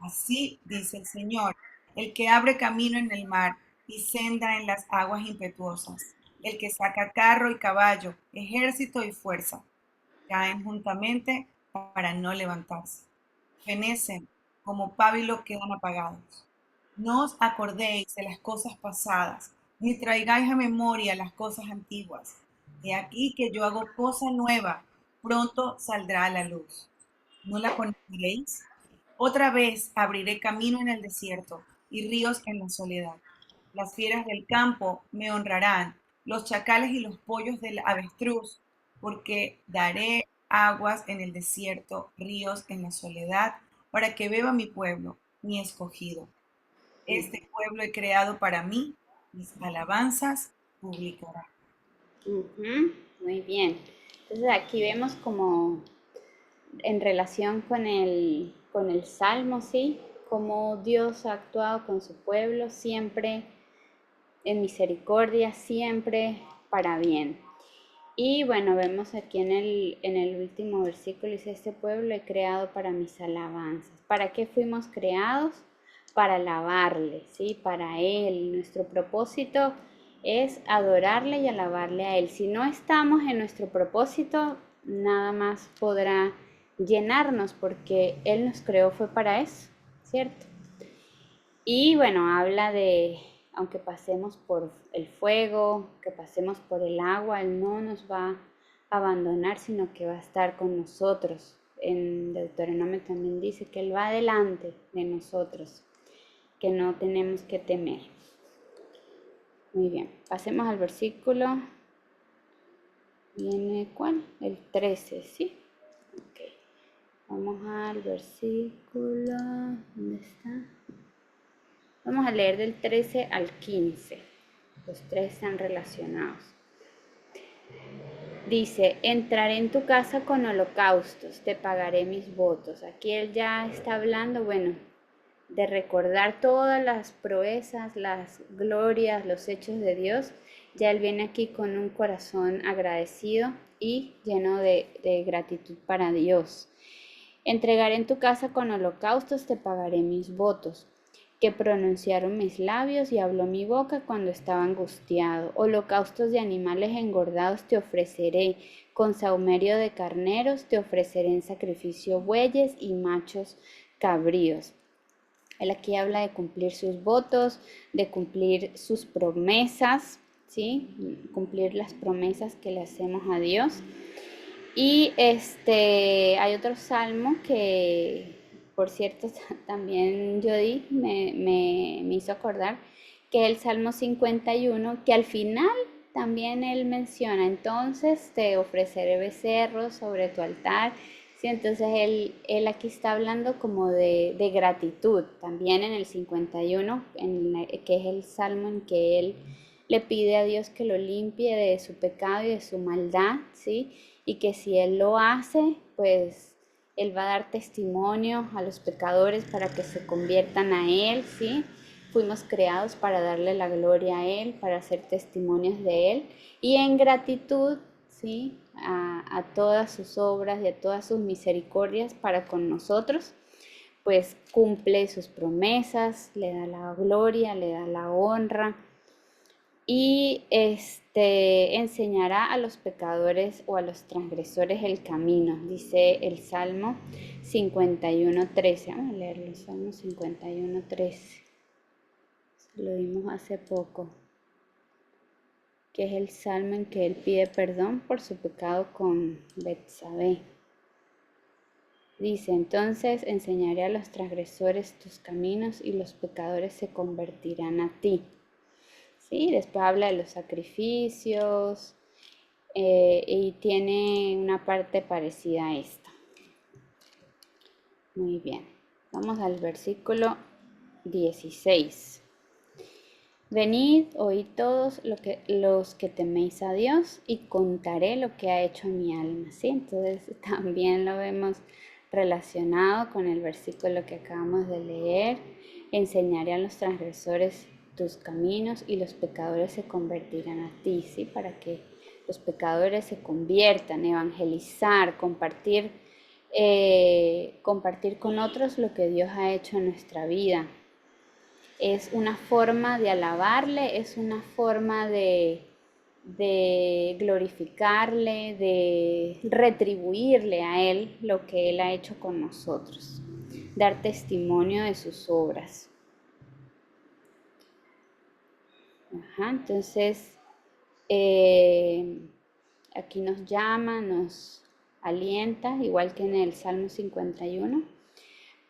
Así dice el Señor, el que abre camino en el mar y senda en las aguas impetuosas, el que saca carro y caballo, ejército y fuerza, caen juntamente para no levantarse. Fenecen, como pábilo quedan apagados. No os acordéis de las cosas pasadas, ni traigáis a memoria las cosas antiguas. He aquí que yo hago cosa nueva, pronto saldrá a la luz. ¿No la conoceréis? Otra vez abriré camino en el desierto y ríos en la soledad. Las fieras del campo me honrarán, los chacales y los pollos del avestruz, porque daré aguas en el desierto, ríos en la soledad, para que beba mi pueblo, mi escogido. Este pueblo he creado para mí, mis alabanzas publicará. Ujú, muy bien. Entonces aquí vemos como en relación con el Salmo, ¿sí? Cómo Dios ha actuado con su pueblo, siempre en misericordia, siempre para bien. Y bueno, vemos aquí en el último versículo, dice, este pueblo he creado para mis alabanzas. ¿Para qué fuimos creados? Para alabarle, ¿sí? Para Él. Nuestro propósito es adorarle y alabarle a Él. Si no estamos en nuestro propósito, nada más podrá llenarnos porque Él nos creó fue para eso, ¿cierto? Y bueno, habla de, aunque pasemos por el fuego, que pasemos por el agua, Él no nos va a abandonar, sino que va a estar con nosotros. En Deuteronomio también dice que Él va delante de nosotros, que no tenemos que temer. Muy bien, pasemos al versículo. ¿Viene cuál? El 13, ¿sí? Ok. Vamos al versículo. ¿Dónde está? Vamos a leer del 13 al 15. Los tres están relacionados. Dice, entraré en tu casa con holocaustos, te pagaré mis votos. Aquí él ya está hablando, bueno, de recordar todas las proezas, las glorias, los hechos de Dios. Ya él viene aquí con un corazón agradecido y lleno de gratitud para Dios. Entregaré en tu casa con holocaustos, te pagaré mis votos, que pronunciaron mis labios y habló mi boca cuando estaba angustiado. Holocaustos de animales engordados te ofreceré, con sahumerio de carneros te ofreceré en sacrificio bueyes y machos cabríos. Él aquí habla de cumplir sus votos, de cumplir sus promesas, ¿sí? Cumplir las promesas que le hacemos a Dios. Y hay otro salmo que, por cierto, también Jody me hizo acordar, que es el Salmo 51, que al final también él menciona, entonces te ofreceré becerros sobre tu altar. Sí, entonces él aquí está hablando como de gratitud, también en el 51, que es el salmo en que él le pide a Dios que lo limpie de su pecado y de su maldad, ¿sí? Y que si Él lo hace, pues Él va a dar testimonio a los pecadores para que se conviertan a Él, ¿sí? Fuimos creados para darle la gloria a Él, para ser testimonios de Él y en gratitud, ¿sí? A todas sus obras y a todas sus misericordias para con nosotros, pues cumple sus promesas, le da la gloria, le da la honra y enseñará a los pecadores o a los transgresores el camino, dice el Salmo 51:13. Vamos a leerlo, el Salmo 51:13. Lo vimos hace poco, que es el salmo en que él pide perdón por su pecado con Betsabé. Dice, entonces enseñaré a los transgresores tus caminos y los pecadores se convertirán a ti. ¿Sí? Después habla de los sacrificios y tiene una parte parecida a esta. Muy bien, vamos al versículo 16. Venid, oíd todos los que teméis a Dios y contaré lo que ha hecho mi alma. ¿Sí? Entonces también lo vemos relacionado con el versículo que acabamos de leer. Enseñaré a los transgresores tus caminos y los pecadores se convertirán a ti, ¿sí? Para que los pecadores se conviertan, evangelizar, compartir con otros lo que Dios ha hecho en nuestra vida. Es una forma de alabarle, es una forma de glorificarle, de retribuirle a Él lo que Él ha hecho con nosotros, dar testimonio de sus obras. Entonces, aquí nos llama, nos alienta, igual que en el Salmo 51,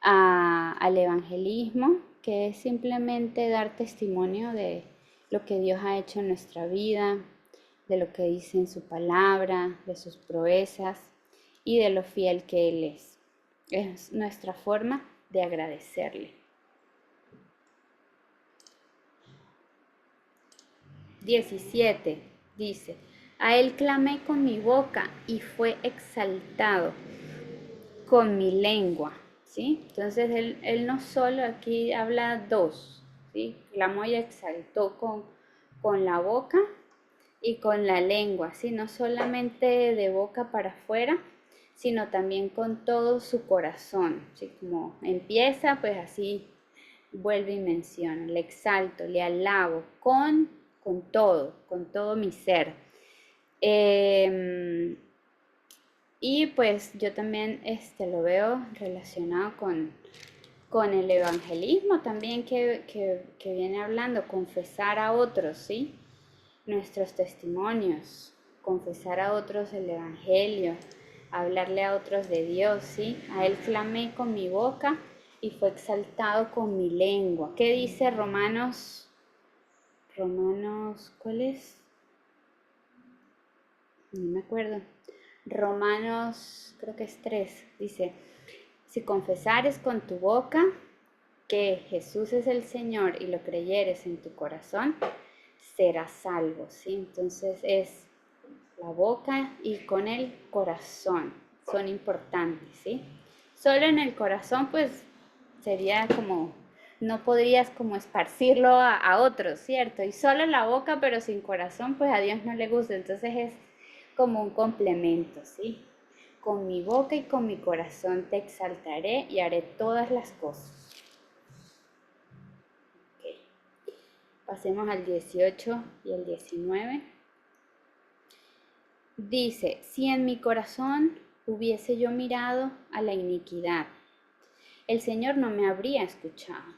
al evangelismo, que es simplemente dar testimonio de lo que Dios ha hecho en nuestra vida, de lo que dice en su palabra, de sus proezas y de lo fiel que Él es. Es nuestra forma de agradecerle. 17 dice, a Él clamé con mi boca y fue exaltado con mi lengua. ¿Sí? Entonces él no solo aquí habla dos, ¿sí? Clamó y exaltó con la boca y con la lengua, ¿sí? No solamente de boca para afuera, sino también con todo su corazón, ¿sí? Como empieza, pues así vuelve y menciona, le exalto, le alabo con todo mi ser. Y pues yo también lo veo relacionado con el evangelismo también que viene hablando, confesar a otros, ¿sí? Nuestros testimonios, confesar a otros el evangelio, hablarle a otros de Dios, ¿sí? A Él clamé con mi boca y fue exaltado con mi lengua. ¿Qué dice Romanos, ¿cuál es? No me acuerdo. Romanos, creo que es 3, dice, si confesares con tu boca que Jesús es el Señor y lo creyeres en tu corazón, serás salvo, ¿sí? Entonces es la boca y con el corazón, son importantes, ¿sí? Solo en el corazón, pues, sería como, no podrías como esparcirlo a otros, ¿cierto? Y solo en la boca, pero sin corazón, pues a Dios no le gusta, entonces es como un complemento, ¿sí? Con mi boca y con mi corazón te exaltaré y haré todas las cosas. Okay. Pasemos al 18 y el 19. Dice, si en mi corazón hubiese yo mirado a la iniquidad, el Señor no me habría escuchado.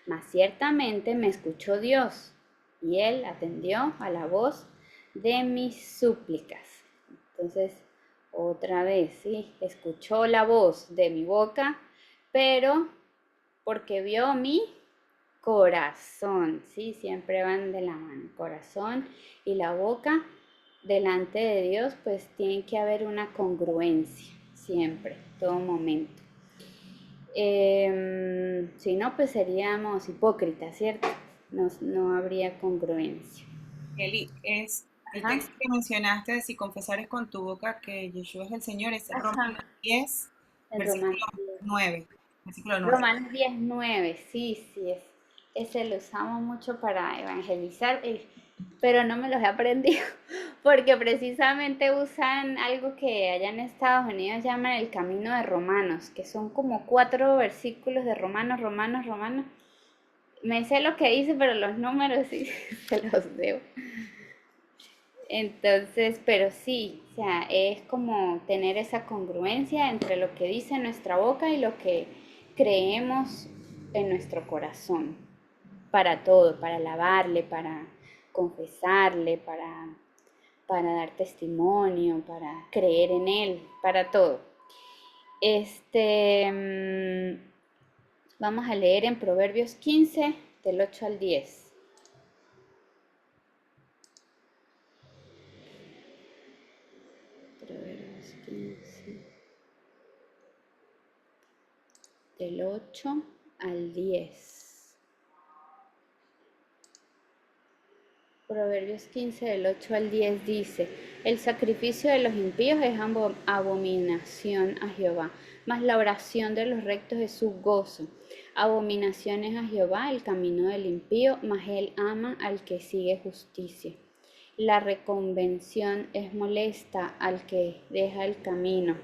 Mas ciertamente me escuchó Dios, y Él atendió a la voz de mis súplicas. Entonces, otra vez, ¿sí? Escuchó la voz de mi boca, pero porque vio mi corazón, ¿sí? Siempre van de la mano, corazón y la boca. Delante de Dios, pues tiene que haber una congruencia, siempre, todo momento. Si no, pues seríamos hipócritas, ¿cierto? No habría congruencia. Eli, es el Ajá. texto que mencionaste de si confesares con tu boca que Yeshua es el Señor, es Ajá. Romanos 10, En versículo Romanos 10. 9. Versículo 9. Romanos 10:9, sí, ese lo usamos mucho para evangelizar, pero no me los he aprendido porque precisamente usan algo que allá en Estados Unidos llaman el camino de Romanos, que son como 4 versículos de Romanos. Me sé lo que dice, pero los números sí se los debo. Entonces, pero sí, o sea, es como tener esa congruencia entre lo que dice nuestra boca y lo que creemos en nuestro corazón, para todo, para alabarle, para confesarle, para dar testimonio, para creer en él, para todo. Vamos a leer en Proverbios 15, del 8 al 10. Proverbios 15, del 8 al 10. Proverbios 15, del 8 al 10 dice: el sacrificio de los impíos es abominación a Jehová, mas la oración de los rectos es su gozo. Abominación es a Jehová el camino del impío, mas él ama al que sigue justicia. La reconvención es molesta al que deja el camino,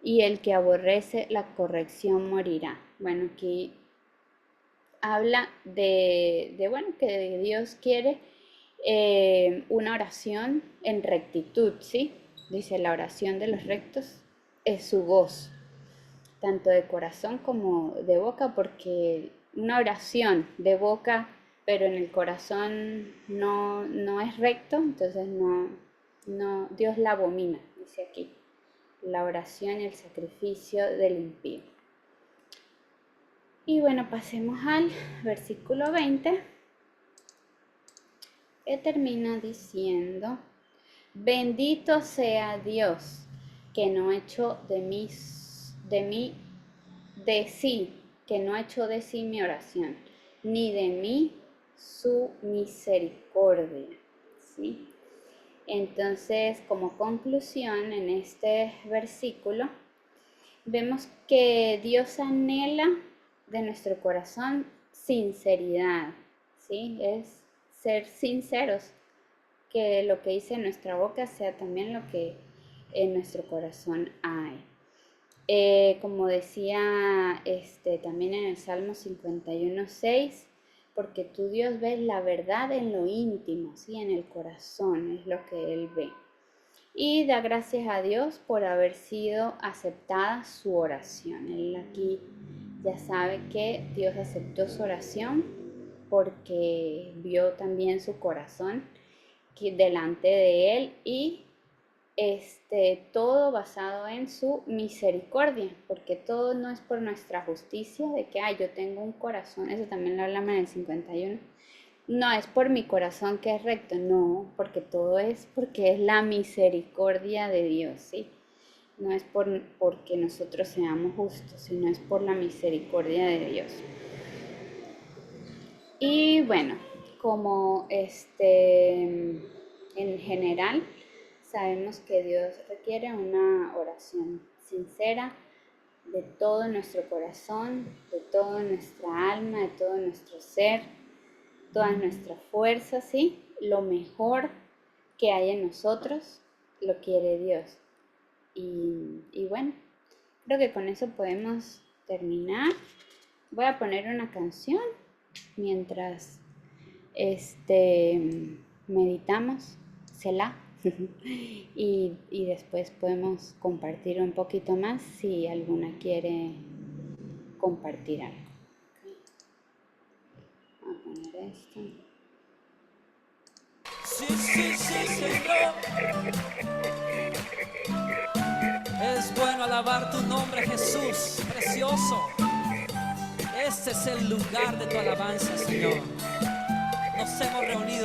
y el que aborrece la corrección morirá. Bueno, aquí habla bueno, que Dios quiere una oración en rectitud, ¿sí? Dice, la oración de los rectos es su gozo, tanto de corazón como de boca, porque una oración de boca, pero en el corazón no es recto, entonces no, Dios la abomina, dice aquí, la oración y el sacrificio del impío. Y bueno, pasemos al versículo 20, que termina diciendo: bendito sea Dios, que no echó que no echó de sí mi oración, ni de mí su misericordia, ¿sí? Entonces, como conclusión en este versículo, vemos que Dios anhela de nuestro corazón sinceridad, ¿sí? Es ser sinceros, que lo que dice en nuestra boca sea también lo que en nuestro corazón hay. Como decía también en el Salmo 51:6, porque tú, Dios, ves la verdad en lo íntimo, ¿sí? En el corazón es lo que Él ve. Y da gracias a Dios por haber sido aceptada su oración. Él aquí ya sabe que Dios aceptó su oración porque vio también su corazón delante de Él, y todo basado en su misericordia, porque todo no es por nuestra justicia, de que yo tengo un corazón, eso también lo hablamos en el 51, no es por mi corazón que es recto, no, porque todo es porque es la misericordia de Dios, ¿sí? No es porque nosotros seamos justos, sino es por la misericordia de Dios. Y bueno, como en general, sabemos que Dios requiere una oración sincera de todo nuestro corazón, de toda nuestra alma, de todo nuestro ser, todas nuestras fuerzas, ¿sí? Lo mejor que hay en nosotros lo quiere Dios. Y bueno, creo que con eso podemos terminar. Voy a poner una canción mientras meditamos, Selah. y después podemos compartir un poquito más si alguna quiere compartir algo. Voy a poner esto. Sí, Señor. Es bueno alabar tu nombre, Jesús, precioso. Este es el lugar de tu alabanza, Señor. Nos hemos reunido